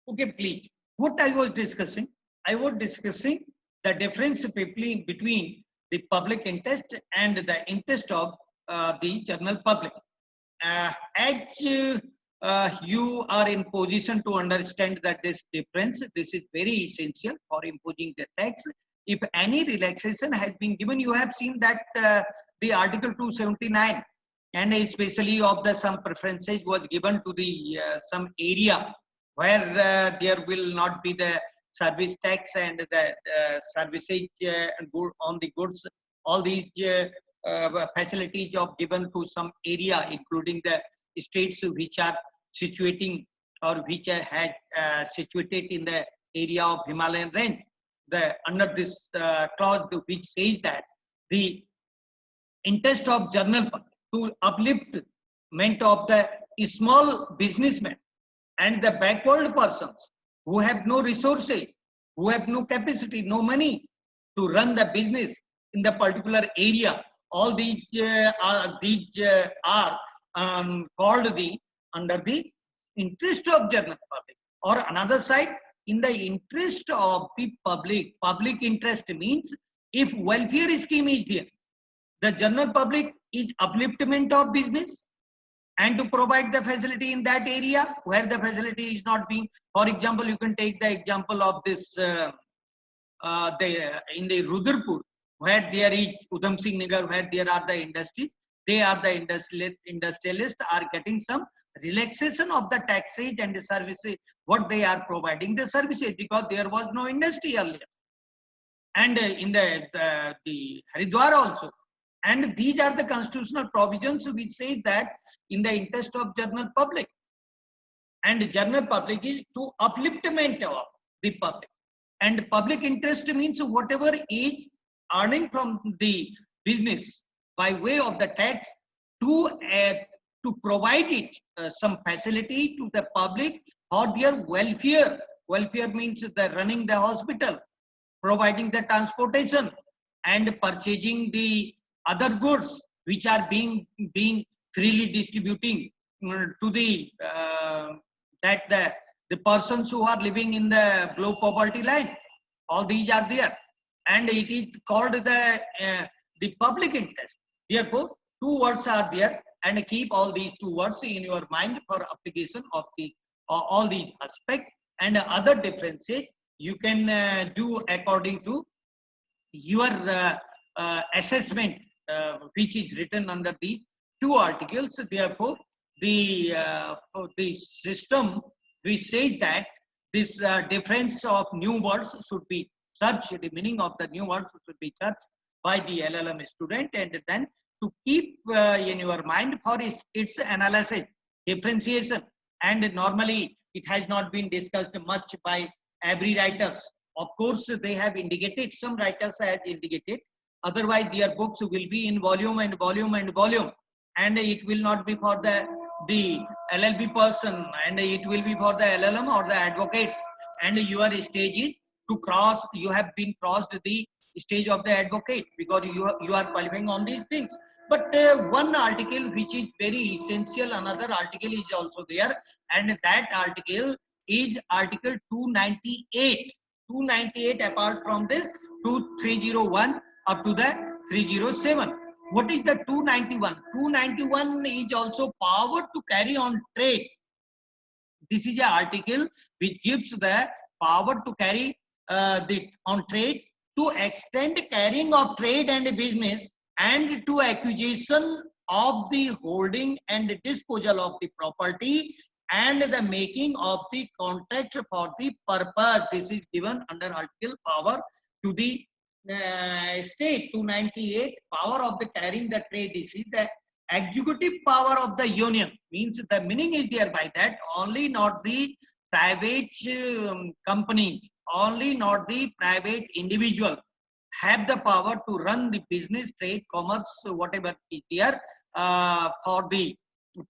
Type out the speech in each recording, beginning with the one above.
Okay, please. What I was discussing? I was discussing the difference between the public interest and the interest of the general public. As you are in position to understand that this difference, this is very essential for imposing the tax. If any relaxation has been given, you have seen that the Article 279 and especially of the some preferences was given to the some area where there will not be the service tax and the services on the goods, all these facilities of given to some area, including the states which are situating or which are had situated in the area of Himalayan range. The under this clause which says that the interest of general public to upliftment of the small businessmen and the backward persons who have no resources, who have no capacity, no money to run the business in the particular area. All these are called the under the interest of general public. Or another side, in the interest of the public. Public interest means if welfare scheme is there, the general public is upliftment of business and to provide the facility in that area where the facility is not being. For example, you can take the example of this in the Rudrapur, where there is Udham Singh Nagar, where there are the industries. They are the industrialists are getting some relaxation of the taxes and the services what they are providing the services, because there was no industry earlier. And in the Haridwar also. And these are the constitutional provisions which say that in the interest of general public. And general public is to upliftment of the public. And public interest means whatever is earning from the business by way of the tax to provide it some facility to the public for their welfare. Welfare means the running the hospital, providing the transportation, and purchasing the other goods which are being freely distributing to the the persons who are living in the below poverty line. All these are there, and it is called the public interest. Therefore, two words are there, and keep all these two words in your mind for application of the all these aspects. And other differences you can do according to your assessment, which is written under the two articles. Therefore, the system which says that this difference of new words should be searched, the meaning of the new words should be searched by the LLM student, and then to keep in your mind for its analysis, differentiation. And normally it has not been discussed much by every writers. Of course, they have indicated, some writers have indicated, otherwise their books will be in volume and volume and volume, and it will not be for the LLB person, and it will be for the LLM or the advocates. And your stage is to cross, you have been crossed the stage of the advocate, because you are qualifying on these things. But one article which is very essential, another article is also there, and that article is Article 298. 298 apart from this 2301 up to the 307. What is the 291? 291 is also power to carry on trade. This is an article which gives the power to carry on trade, to extend carrying of trade and business, and to acquisition of the holding and disposal of the property, and the making of the contract for the purpose. This is given under article power to the state. 298, power of the carrying the trade. This is the executive power of the union, means the meaning is there by that only not the private company, only not the private individual have the power to run the business, trade, commerce, whatever is there for the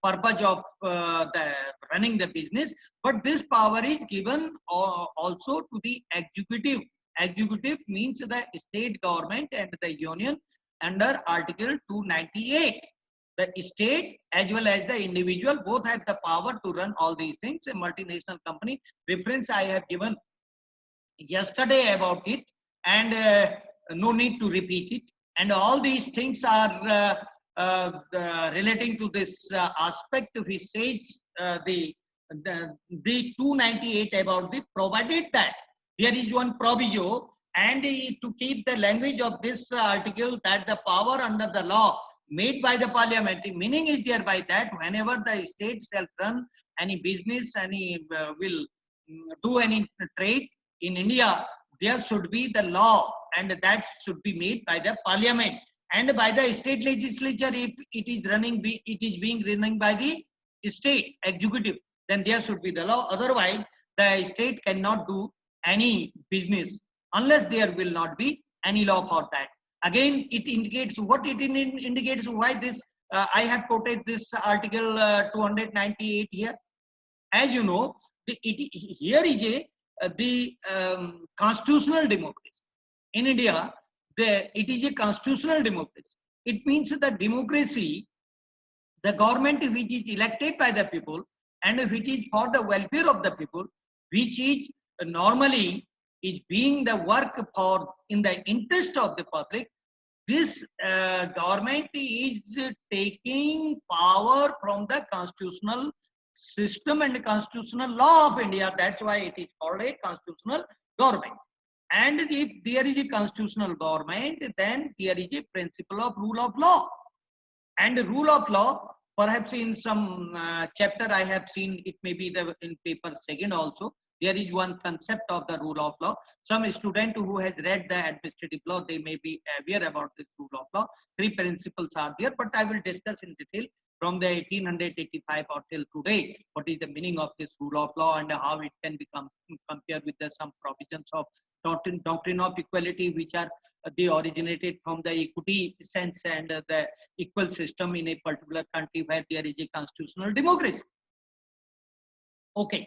purpose of the running the business. But this power is given also to the executive. Executive means the state government and the union under Article 298. The state as well as the individual both have the power to run all these things. A multinational company reference I have given yesterday about it, and no need to repeat it. And all these things are relating to this aspect which says the 298 about the provided that there is one proviso, and to keep the language of this article, that the power under the law made by the parliament, meaning is there by that whenever the state shall run any business, any will do any trade in India, there should be the law, and that should be made by the parliament and by the state legislature. If it is running, it is being running by the state executive, then there should be the law. Otherwise, the state cannot do any business unless there will not be any law for that. Again, it indicates what it indicates why this. I have quoted this article 298 here. As you know, here is the constitutional democracy in India. It is a constitutional democracy. It means that democracy, the government which is elected by the people and which is for the welfare of the people, which is normally is being the work for in the interest of the public. This government is taking power from the constitutional system and constitutional law of India. That's why it is called a constitutional government. And if there is a constitutional government, then there is a principle of rule of law. And the rule of law, perhaps in some chapter I have seen, it may be in paper second also, there is one concept of the rule of law. Some student who has read the administrative law, they may be aware about this rule of law. Three principles are there, but I will discuss in detail from the 1885 or till today, what is the meaning of this rule of law and how it can become compared with some provisions of doctrine of equality, which are they originated from the equity sense and the equal system in a particular country where there is a constitutional democracy. Okay.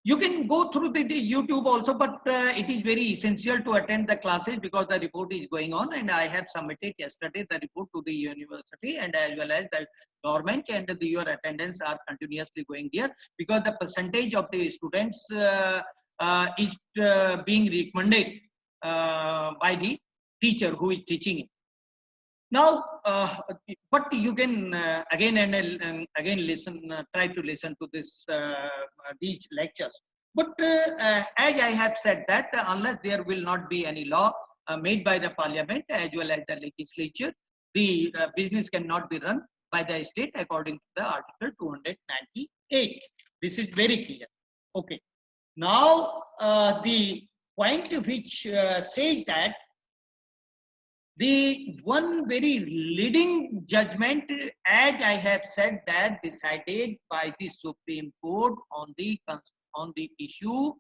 You can go through the YouTube also, but it is very essential to attend the classes because the report is going on, and I have submitted yesterday the report to the university and as well as the government, and your attendance are continuously going there because the percentage of the students is being recommended by the teacher who is teaching it. Now, but you can again and again listen, try to listen to this these lectures. But as I have said that unless there will not be any law made by the parliament as well as the legislature, the business cannot be run by the state according to the article 298. This is very clear. Okay. Now, the point which says that the one very leading judgment, as I have said, that decided by the Supreme Court on the issue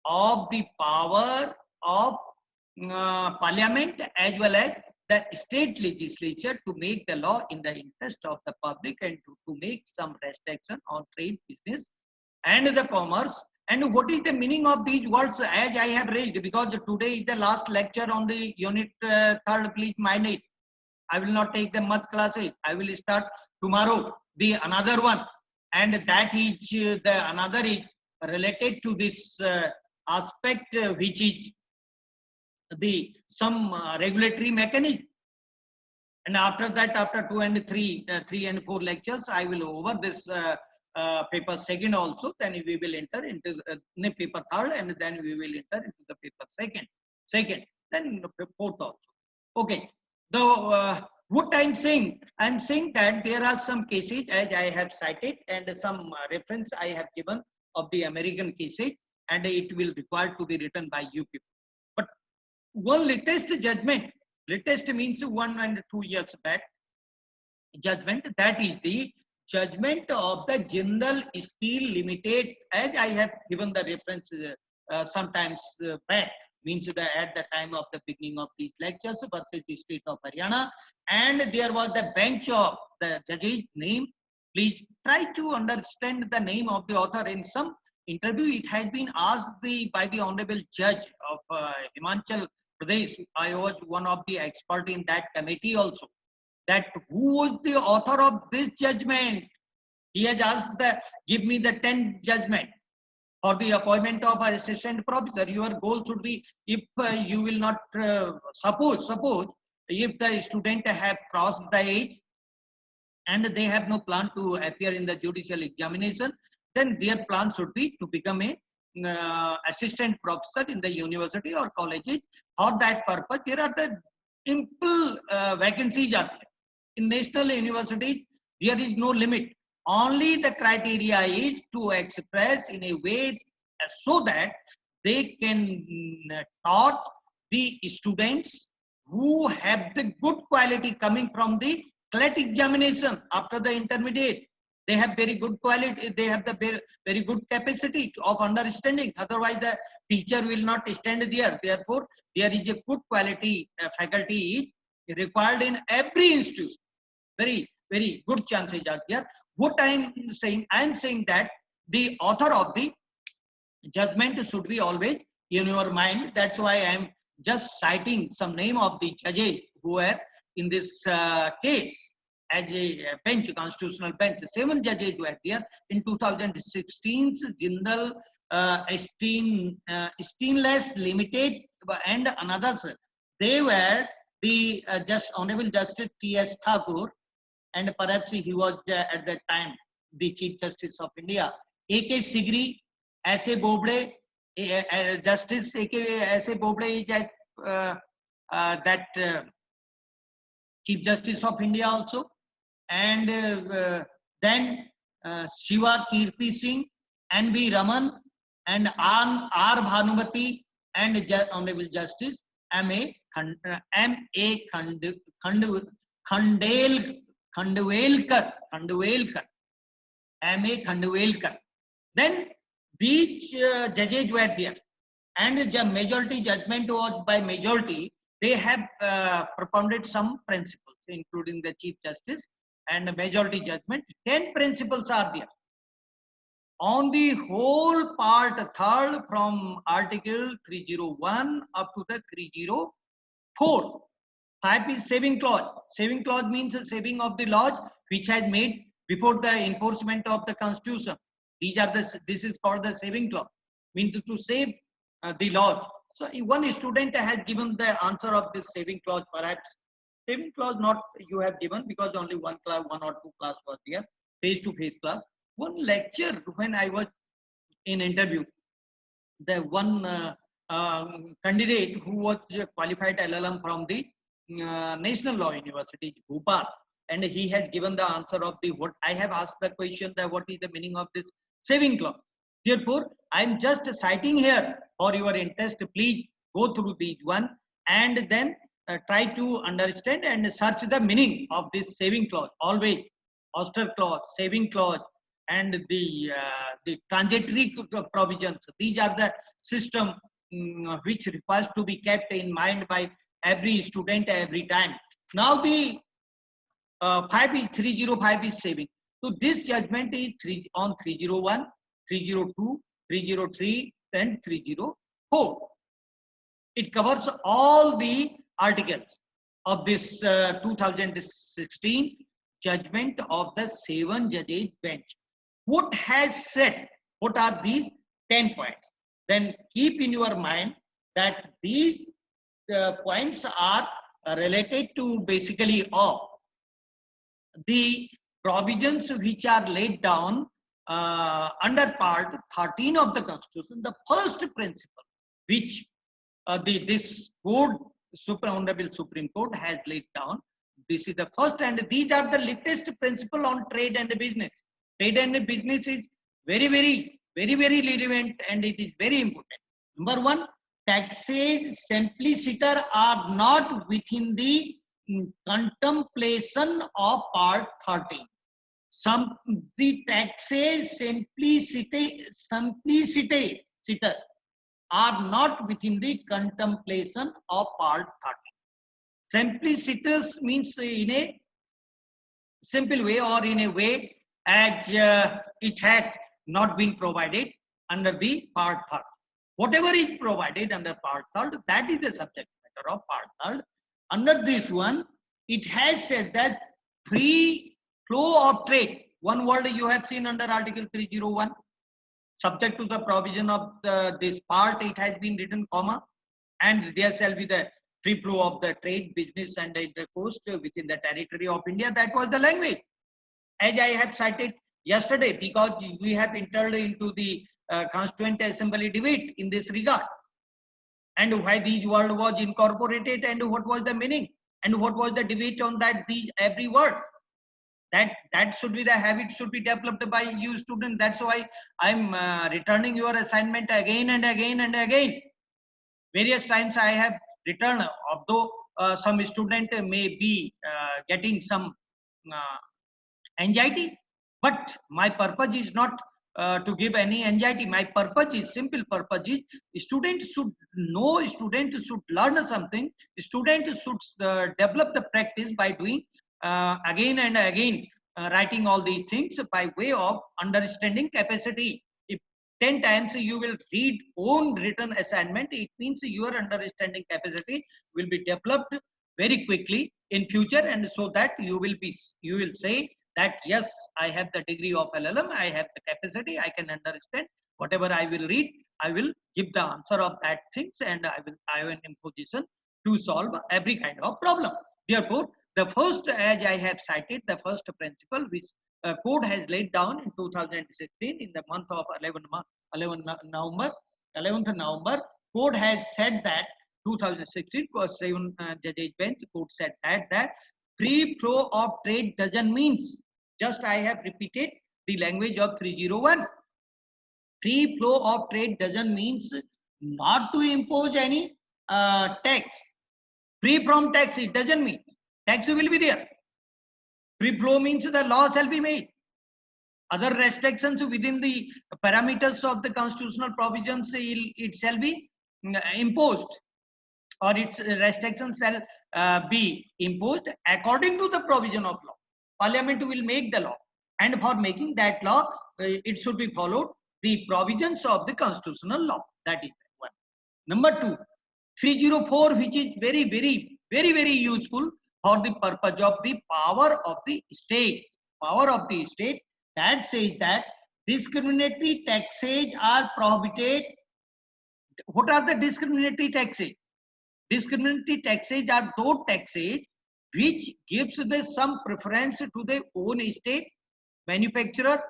of the power of parliament as well as the state legislature to make the law in the interest of the public and to make some restriction on trade, business and the commerce. And what is the meaning of these words as I have raised? Because today is the last lecture on the unit 3rd, please mind it. I will not take the much classes. I will start tomorrow the another one, and that is the another is related to this aspect which is the some regulatory mechanism. And after that, after 2 and 3, 3 and 4 lectures, I will over this paper second also, then we will enter into the paper 3rd, and then we will enter into the paper second, then the 4th also. Okay. What I'm saying that there are some cases as I have cited and some reference I have given of the American cases, and it will require to be written by you people. But one latest judgment, latest means 1 and 2 years back judgment, that is the judgment of the Jindal Steel Limited, as I have given the reference sometimes back, means that at the time of the beginning of these lectures versus the state of Haryana, and there was the bench of the judge's name. Please try to understand the name of the author. In some interview, it has been asked by the honorable judge of Himachal Pradesh. I was one of the experts in that committee also. that who is the author of this judgment. He has asked that give me the 10 judgment for the appointment of an assistant professor. Your goal should be, if you will not suppose if the student have crossed the age and they have no plan to appear in the judicial examination, then their plan should be to become a assistant professor in the university or colleges. For that purpose, there are the ample vacancies are there. In national universities, there is no limit. Only the criteria is to express in a way so that they can taught the students who have the good quality coming from the CLET examination after the intermediate. They have very good quality, they have the very good capacity of understanding. Otherwise, the teacher will not stand there. Therefore, there is a good quality faculty is required in every institution. Very, very good chances are there. What I am saying that the author of the judgment should be always in your mind. That's why I am just citing some name of the judges who were in this case as a bench, constitutional bench. 7 judges were there in 2016's Jindal Stainless Limited and another. They were the Honorable Justice T.S. Thakur, and perhaps he was at that time the Chief Justice of India. A.K. Sigri, S.A. Bobde, Justice A.K. S.A. Bobde is that Chief Justice of India also. And then Shiva Kirti Singh, N.B. Raman, and R. Bhanumati, and Honorable Justice M.A. Khandelkar, M.A. Khandelkar. Then these judges were there, and the majority judgment was by majority. They have propounded some principles, including the Chief Justice and the majority judgment. 10 principles are there. On the whole part 3rd from Article 301 up to the 304. 5 is saving clause. Saving clause means a saving of the laws which has made before the enforcement of the Constitution. This is called the saving clause, means to save the laws. So if one student has given the answer of this saving clause, perhaps saving clause not you have given because only one or two class was there, face-to-face class. One lecture when I was in interview, the one candidate who was qualified LLM from the National Law University, Bhopal, and he has given the answer of the what I have asked the question that what is the meaning of this saving clause. Therefore, I am just citing here for your interest. Please go through these one and then try to understand and search the meaning of this saving clause. Always auster clause, saving clause, and the transitory provisions. These are the system which requires to be kept in mind by every student every time. Now the 305 is saving. So this judgment is on 301, 302, 303 and 304. It covers all the articles of this 2016 judgment of the 7 judges bench. What has said? What are these 10 points? Then keep in your mind that these points are related to basically all the provisions which are laid down under part 13 of the Constitution. The first principle which this code, Honorable Supreme Court has laid down, this is the first, and these are the latest principle on trade and business. Trade and business is very relevant and it is very important. Number 1, taxes simpliciter are not within the contemplation of part 13. The taxes simpliciter are not within the contemplation of part 13. Simplicitous means in a simple way or in a way as it had not been provided under the part 3rd. Whatever is provided under part 3rd, that is the subject matter of part 3rd. Under this one, it has said that free flow of trade, one word you have seen under Article 301, subject to the provision of this part, it has been written comma, and there shall be the free flow of the trade, business and intercourse within the territory of India. That was the language. As I have cited yesterday, because we have entered into the Constituent Assembly debate in this regard, and why these word was incorporated, and what was the meaning, and what was the debate on that these every word. That should be the habit, should be developed by you students. That's why I'm returning your assignment again and again and again. Various times I have returned, although some student may be getting some anxiety, but my purpose is not to give any anxiety. My purpose is, simple purpose is, students should know, students should learn something, students should develop the practice by doing again and again, writing all these things by way of understanding capacity. If 10 times you will read own written assignment, it means your understanding capacity will be developed very quickly in future, and so that you will say that yes, I have the degree of LLM, I have the capacity, I can understand whatever I will read, I will give the answer of that things, and I am in position to solve every kind of problem. Therefore, the first, as I have cited, the first principle which code has laid down in 2016 in the month of 11th November, code has said that 2016 was 7 judges bench court said that free flow of trade doesn't means, just I have repeated the language of 301. Free flow of trade doesn't means not to impose any tax. Free from tax, it doesn't mean tax will be there. Free flow means the law shall be made. Other restrictions within the parameters of the constitutional provisions, it shall be imposed, or its restrictions shall be imposed according to the provision of law. Parliament will make the law, and for making that law, it should be followed the provisions of the constitutional law. That is one. Number two, 304, which is very useful for the purpose of the power of the state. Power of the state, that says that discriminatory taxes are prohibited. What are the discriminatory taxes? Discriminatory taxes are those taxes which gives the some preference to the own state, manufacturer,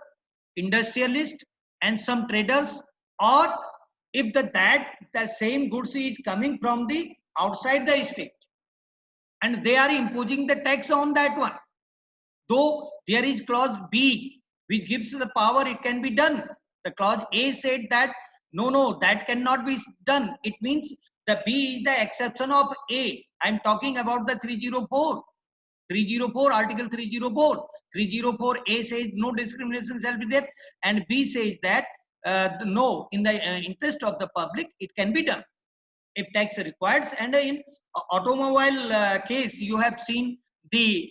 industrialist, and some traders, or if the same goods is coming from the outside the state, and they are imposing the tax on that one. Though there is clause B which gives the power, it can be done. The clause A said that no, that cannot be done. It means the B is the exception of A. I am talking about the 304. 304, Article 304. 304A says no discrimination shall be there, and B says that no, in the interest of the public, it can be done if tax requires. And in automobile case, you have seen the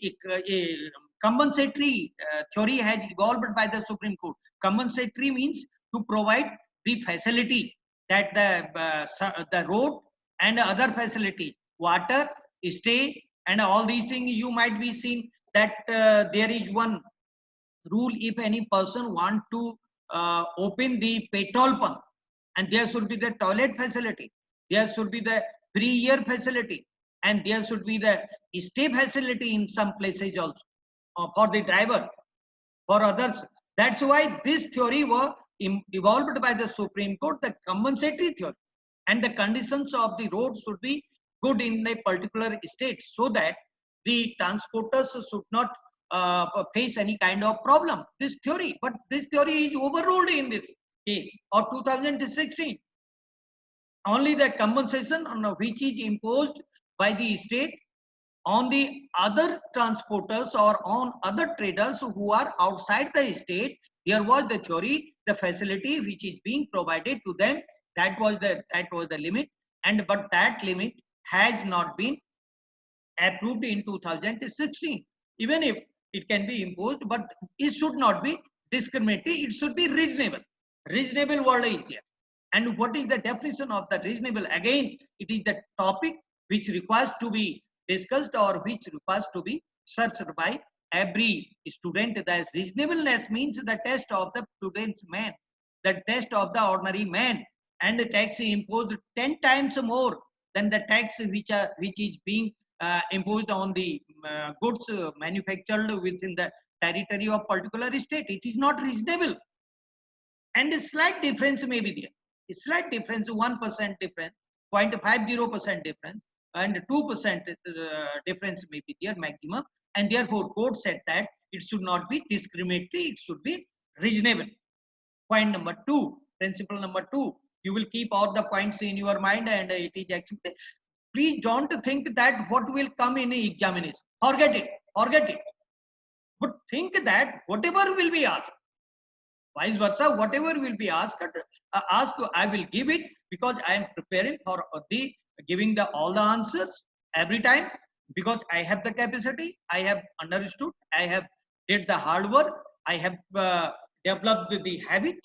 compensatory theory has evolved by the Supreme Court. Compensatory means to provide the facility that the road and other facility, water, stay, and all these things. You might be seeing that there is one rule: if any person want to open the petrol pump, and there should be the toilet facility, there should be the free air facility, and there should be the stay facility in some places also for the driver, for others. That's why this theory was evolved by the Supreme Court, the compensatory theory, and the conditions of the road should be good in a particular state, so that the transporters should not face any kind of problem. This theory, but this theory is overruled in this case of 2016. Only the compensation on which is imposed by the state on the other transporters or on other traders who are outside the state, there was the theory, the facility which is being provided to them, that was the limit. And but that limit has not been approved in 2016. Even if it can be imposed, but it should not be discriminatory, it should be reasonable. Reasonable word is there. And what is the definition of the reasonable? Again, it is the topic which requires to be discussed or which requires to be searched by every student. That reasonableness means the test of the student's man, the test of the ordinary man, and the tax imposed 10 times more than the tax which is being imposed on the goods manufactured within the territory of particular state. It is not reasonable, and a slight difference may be there. A slight difference, 1% difference, 0.50% difference, and 2% difference may be there maximum, and therefore court said that it should not be discriminatory, it should be reasonable. Point number 2, principle number 2, you will keep all the points in your mind, and it is accepted. Please don't think that what will come in examination, forget it, but think that whatever will be asked, vice versa, whatever will be asked, I will give it, because I am preparing for the giving the all the answers every time, because I have the capacity, I have understood, I have did the hard work, I have developed the habit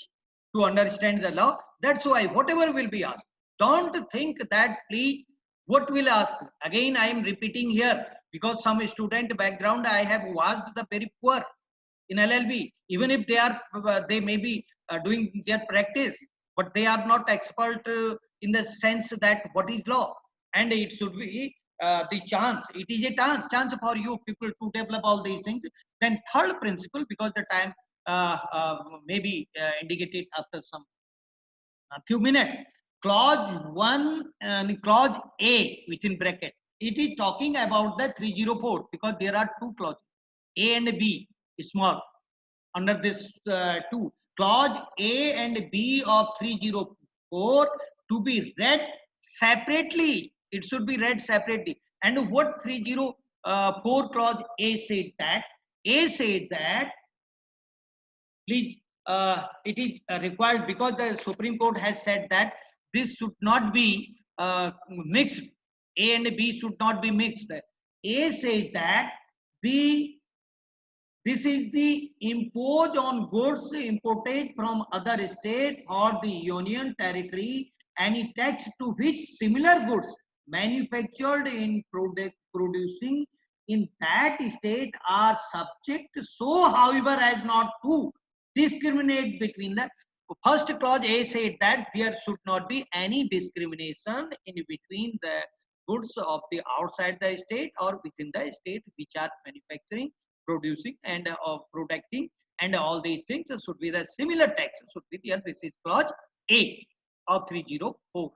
to understand the law. That's why whatever will be asked, don't think that please what will ask. Again, I am repeating here, because some student background I have watched the very poor in LLB, even if they may be doing their practice, but they are not expert in the sense that what is law, and it should be the chance. It is a chance for you people to develop all these things. Then third principle, because the time may be indicated after some few minutes. Clause 1 and clause A within bracket, it is talking about the 304, because there are two clauses, A and B, small, under this 2. Clause A and B of 304 to be read separately. It should be read separately. And what 304 clause A said that? A said that, please, it is required, because the Supreme Court has said that this should not be mixed. A and B should not be mixed. A says that this is the impose on goods imported from other state or the union territory any tax to which similar goods manufactured in producing in that state are subject, so however as not to discriminate between the first clause. A said that there should not be any discrimination in between the goods of the outside the state or within the state which are manufacturing, producing, and of protecting, and all these things should be the similar tax should be there. This is clause A of 304.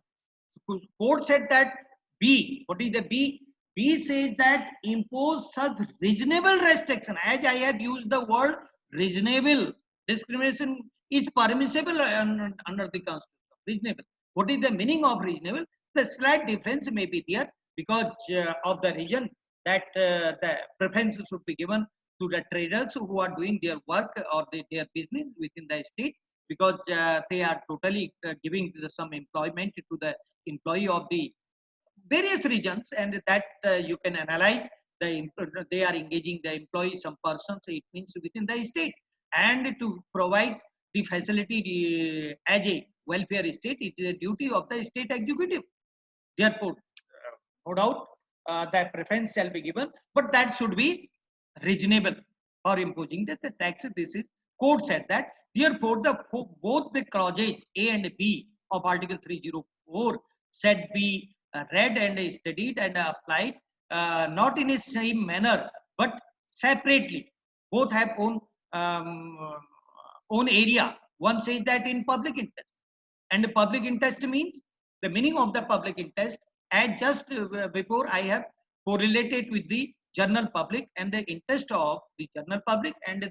Court said that B, what is the B? B says that impose such reasonable restriction. As I have used the word reasonable, discrimination is permissible under the Constitution. Reasonable. What is the meaning of reasonable? The slight difference may be there because of the region, that the preference should be given to the traders who are doing their work or their business within the state, because they are totally giving some employment to the employee of the various regions, and that you can analyze they are engaging the employee, some persons, it means within the state, and to provide the facility as a welfare state, it is a duty of the state executive. Therefore, no doubt that preference shall be given, but that should be reasonable for imposing the tax. This is court said that. Therefore, both the clauses A and B of Article 304 said be read and studied and applied not in the same manner but separately. Both have own area. One says that in public interest, and the public interest means the meaning of the public interest, as just before I have correlated with the general public and the interest of the general public and in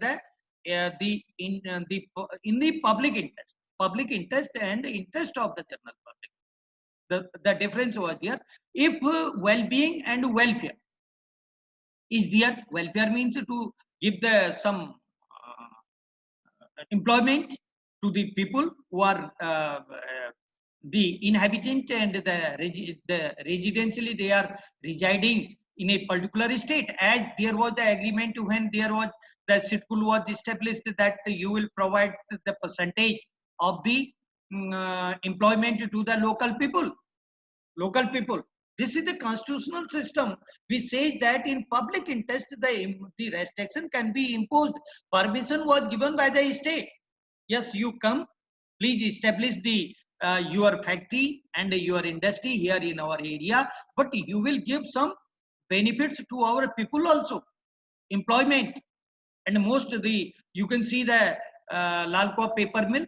the public interest and the interest of the general public. The difference over here. If well-being and welfare is there, welfare means to give the employment to the people who are the inhabitant and the residentially they are residing in a particular state, as there was the agreement when there was the SITCUL was established that you will provide the percentage of the employment to the local people. This is the constitutional system. We say that in public interest, the restriction can be imposed. Permission was given by the state. Yes, you come, please establish the your factory and your industry here in our area, but you will give some benefits to our people also, employment. And most of the, you can see the Lalkwa paper mill,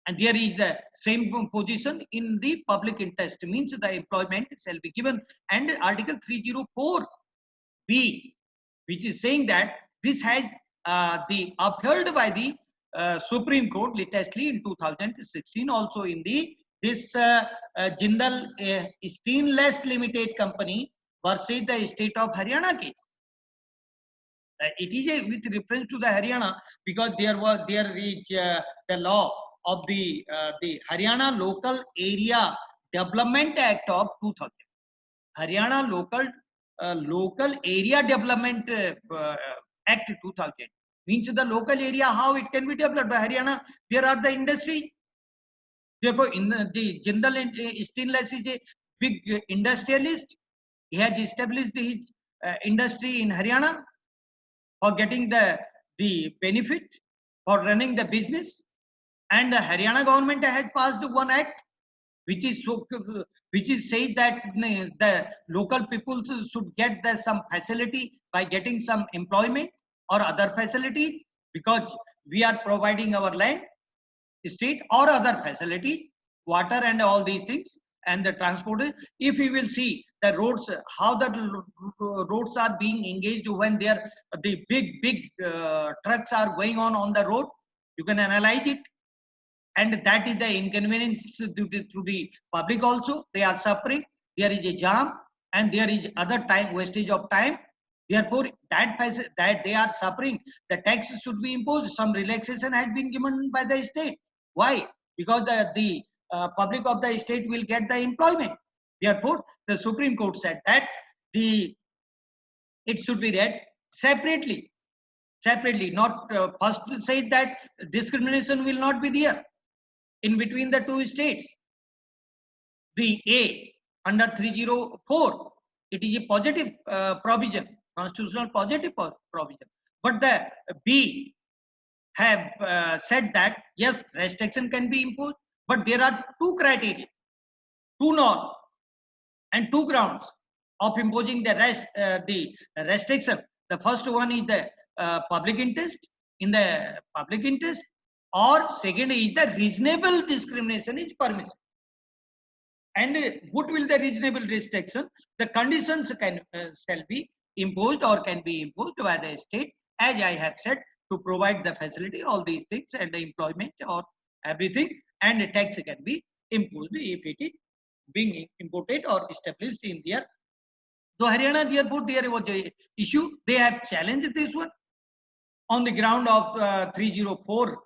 and there is the same position in the public interest, means the employment shall be given. And Article 304B, which is saying that this has the upheld by the Supreme Court latestly in 2016, also in the this Jindal Stainless Limited Company versus the state of Haryana case. It is with reference to the Haryana, because there is the law of the Haryana Local Area Development Act of 2000. Haryana Local Area Development Act 2000 means the local area, how it can be developed. By Haryana, there are the industry. Therefore, in the Jindal Stainless is a big industrialist. He has established his industry in Haryana for getting the benefit for running the business. And the Haryana government has passed one act which is said that the local people should get some facility by getting some employment or other facilities, because we are providing our land, state, or other facilities, water and all these things, and the transport. If we will see the roads, how the roads are being engaged when the big trucks are going on the road, you can analyze it. And that is the inconvenience to the public also. They are suffering. There is a jam and there is other time, wastage of time. Therefore, that they are suffering. The tax should be imposed. Some relaxation has been given by the state. Why? Because the public of the state will get the employment. Therefore, the Supreme Court said that it should be read separately, not first say that discrimination will not be there in between the two states. The A under 304, it is a positive provision, constitutional positive provision. But the B have said that yes, restriction can be imposed, but there are two criteria, two norms, and two grounds of imposing the restriction. The first one is the public interest, or second is the reasonable discrimination is permissible. And what will the reasonable restriction? The conditions shall be imposed or can be imposed by the state, as I have said, to provide the facility, all these things, and the employment or everything, and the tax can be imposed if it is being imported or established in there. So Haryana, therefore, there was a issue. They have challenged this one on the ground of 304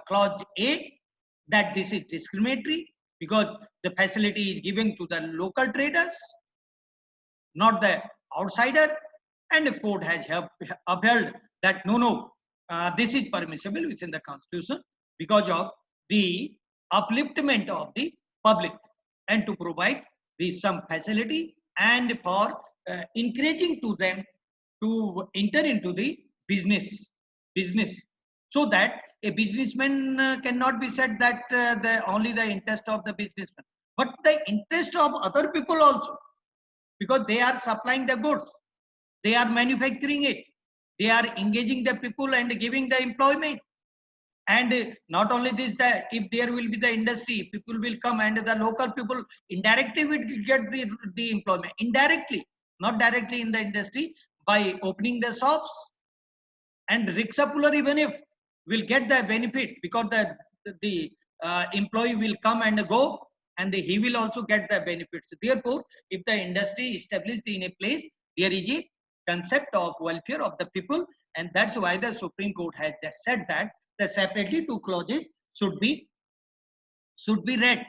clause A, that this is discriminatory because the facility is given to the local traders, not the outsider. And the court has upheld that no, this is permissible within the constitution because of the upliftment of the public and to provide some facility and for encouraging to them to enter into the business, so that a businessman cannot be said that only the interest of the businessman, but the interest of other people also, because they are supplying the goods, they are manufacturing it, they are engaging the people and giving the employment. And not only this, that if there will be the industry, people will come and the local people indirectly will get the employment, indirectly, not directly in the industry, by opening the shops. And rickshaw puller, even if will get the benefit, because the employee will come and go, and he will also get the benefits. Therefore, if the industry established in a place, there is a concept of welfare of the people, and that's why the Supreme Court has just said that the separately two clauses should be read.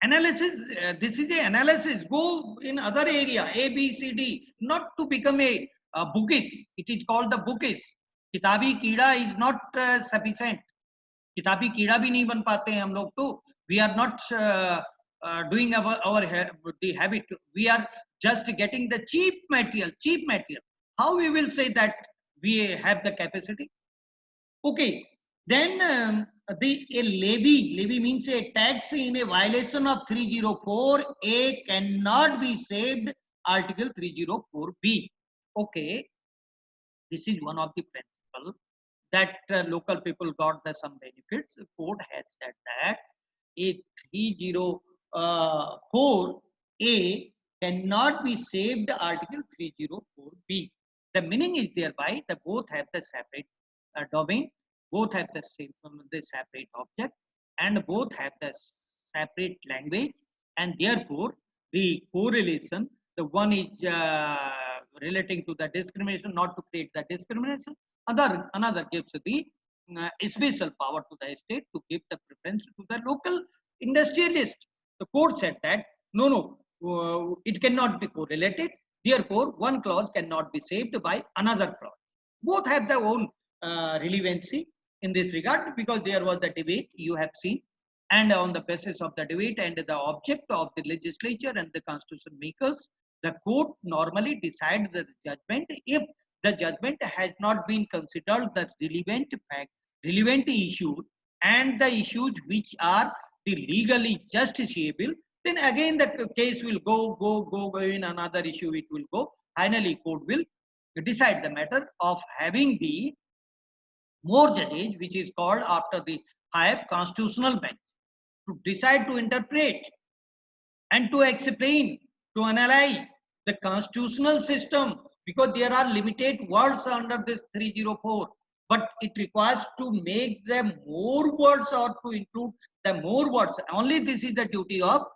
Analysis, this is a analysis. Go in other area, A, B, C, D, not to become a bookish. It is called the bookish. Kitabi Kida is not sufficient. Kitabi Kida bhi nahi ban pate hain hum log to. We are not doing the habit. We are just getting the cheap material. How we will say that we have the capacity? Okay, then a levy means a tax in a violation of 304A cannot be saved Article 304B. Okay, this is one of the principles that local people got the some benefits. The court has said that a 304A cannot be saved Article 304B. The meaning is thereby the both have the separate domain, both have the same the separate object, and both have the separate language, and therefore the correlation, the one is relating to the discrimination, not to create the discrimination. Another gives the special power to the state to give the preference to the local industrialist. The court said that no, it cannot be correlated. Therefore, one clause cannot be saved by another clause. Both have their own relevancy in this regard, because there was the debate you have seen, and on the basis of the debate and the object of the legislature and the constitution makers, the court normally decides the judgment if the judgment has not been considered the relevant issue and the issues which are the legally justiciable. Then again the case will go in another issue, it will go. Finally, court will decide the matter of having the more judges, which is called after the higher constitutional bench, to decide, to interpret, and to explain, to analyze the constitutional system, because there are limited words under this 304, but it requires to make them more words or to include the more words. Only this is the duty of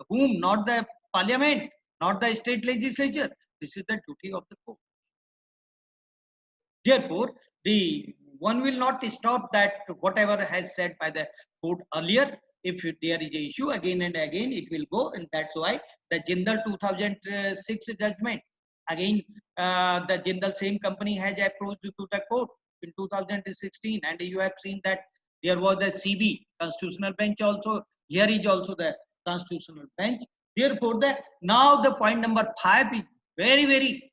whom? Not the parliament, not the state legislature. This is the duty of the court. Therefore, the one will not stop that whatever has said by the court earlier. If there is a issue, again and again it will go, and that's why the Jindal 2006 judgment, again the Jindal same company has approached to the court in 2016, and you have seen that there was the CB constitutional bench also. Here is also the constitutional bench. Therefore, now the point number 5 is very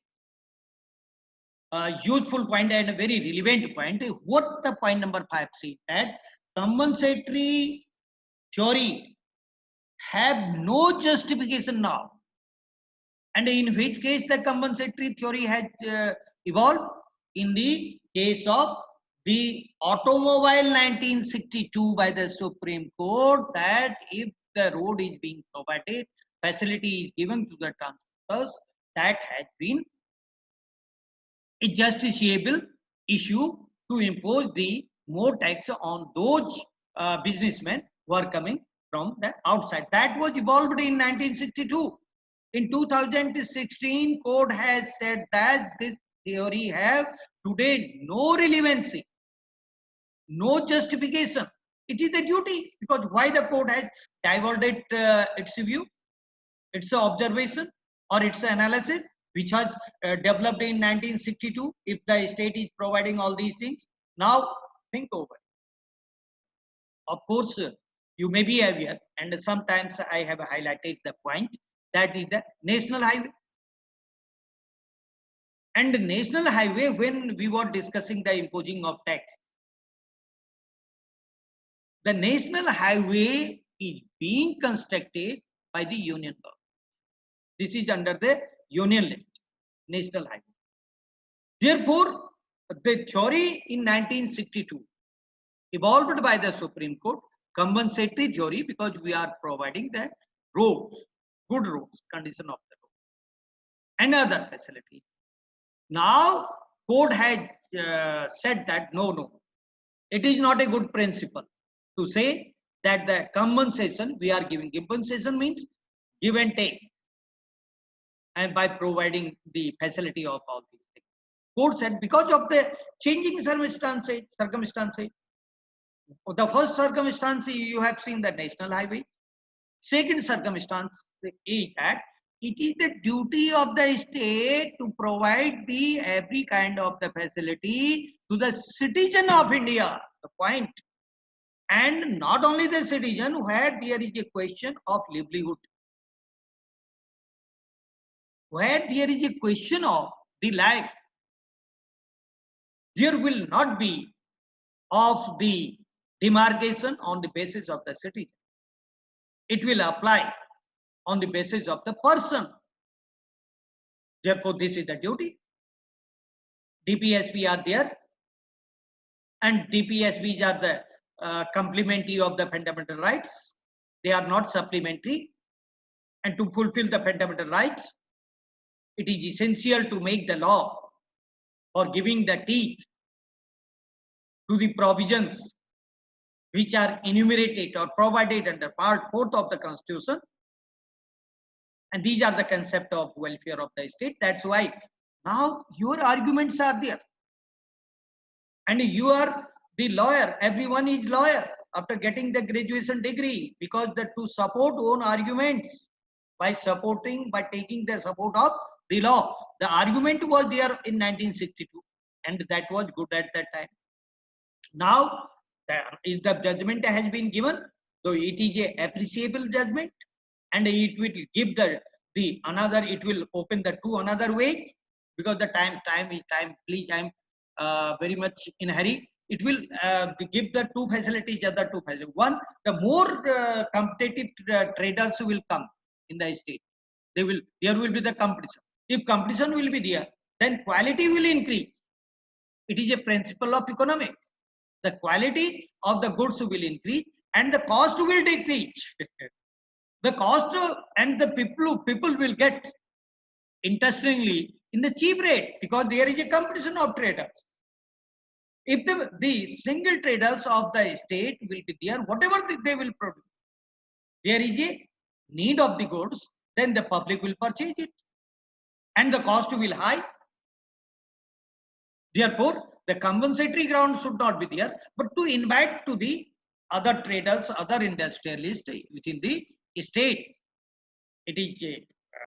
useful point and a very relevant point. What the point number 5 says, that compensatory theory have no justification now, and in which case the compensatory theory has evolved in the case of the automobile 1962 by the Supreme Court, that if the road is being provided, facility is given to the transporters, that has been a justiciable issue to impose the more tax on those businessmen who are coming from the outside. That was evolved in 1962. In 2016, court has said that this theory have today no relevancy, no justification. It is a duty, because why the court has diverted its view, its observation, or its analysis, which was developed in 1962. If the state is providing all these things, now think over it. Of course, you may be aware, and sometimes I have highlighted the point, that is the national highway. And the national highway, when we were discussing the imposing of tax, the national highway is being constructed by the union government. This is under the union list, national highway. Therefore, the theory in 1962 evolved by the Supreme Court, compensatory theory, because we are providing the roads, good roads, condition of the road, and other facilities. Now, court has said that no, it is not a good principle to say that the compensation we are giving. Compensation means give and take, and by providing the facility of all these things. Court said because of the changing circumstances. The first circumstance, you have seen the national highway. Second circumstance is that it is the duty of the state to provide the every kind of the facility to the citizen of India. The point. And not only the citizen, where there is a question of livelihood, where there is a question of the life, there will not be of the demarcation on the basis of the citizen. It will apply on the basis of the person. Therefore, this is the duty. DPSP are there, and DPSPs are the complementary of the fundamental rights. They are not supplementary. And to fulfill the fundamental rights, it is essential to make the law for giving the teeth to the provisions which are enumerated or provided under Part 4 of the Constitution. And these are the concept of welfare of the state. That's why now your arguments are there. And you are the lawyer. Everyone is lawyer after getting the graduation degree, because to support own arguments by taking the support of the law. The argument was there in 1962, and that was good at that time. Now, if the judgment has been given, so it is a appreciable judgment, and it will give the another. It will open the two another way, because the time. Please, I'm very much in a hurry. It will give the two facilities, other two facilities. One, the more competitive traders will come in the state. There will be the competition. If competition will be there, then quality will increase. It is a principle of economics. The quality of the goods will increase and the cost will decrease. The cost and the people will get, interestingly, in the cheap rate, because there is a competition of traders. If the single traders of the state will be there, whatever they will produce, there is a need of the goods, then the public will purchase it and the cost will high. Therefore, the compensatory ground should not be there, but to invite to the other traders, other industrialists within the state. It is